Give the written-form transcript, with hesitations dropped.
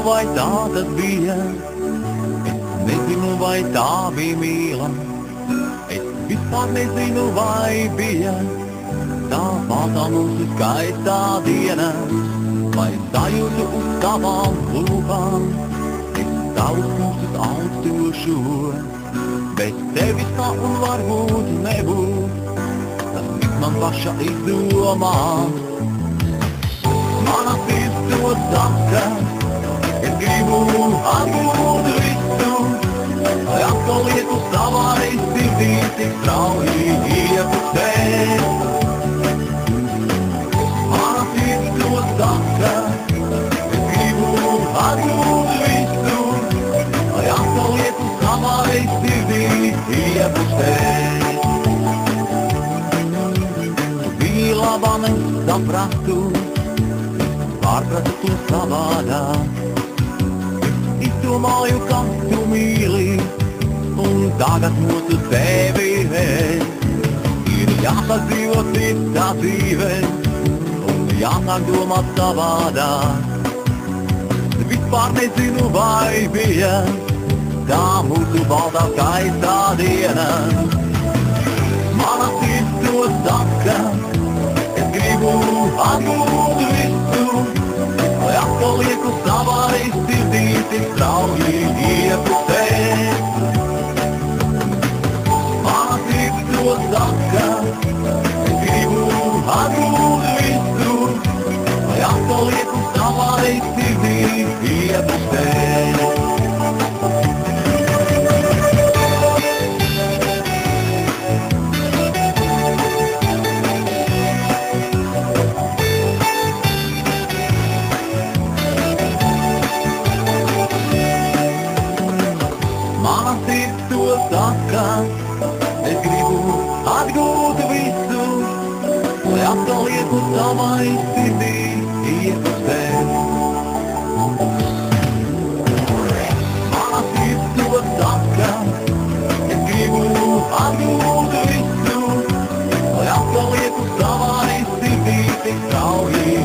vai tā tas bija, es nezinu, vai tā bija mīla. Es vispār nezinu, vai bija tā pātā mūsu skaistā diena, vai sajūtu uz tavām lūpām, es tavus mūsus augstošu, bet tevis tā un varbūt nebūt, tas viss man paša izdomās. Mana sirds to saka, es gribu atgūt visu, lai atkal lietu savai sirdī tik strauji iepustēt. Mana sirds to saka, es gribu atgūt visu, lai atkal lietu savai sirdī iepustēt. Bija laba nesapratu, pārpratu to savādāk. Izdomāju, ka tu mīli, un tagad mūsu tevi ir jāsadzīvo citā dzīve, un jāsāk domāt savādāk. par nezinu vai bija tā mūsu baltā skaistā diena. Mana sirds to saka, es gribu atgūt visu, lai atpalieku savai sirdī tik strauji iepustēt. Mana sirds to saka, es gribu atgūt visu, lai atpalieku savai sirdī iepustēt. Mana sirds to saka, es gribu atgūt visu, lai atpalieku savai sirdī iepustēt. Mana sirds to saka, es gribu atgūt visu, lai atpalieku savai sirdī tik strauji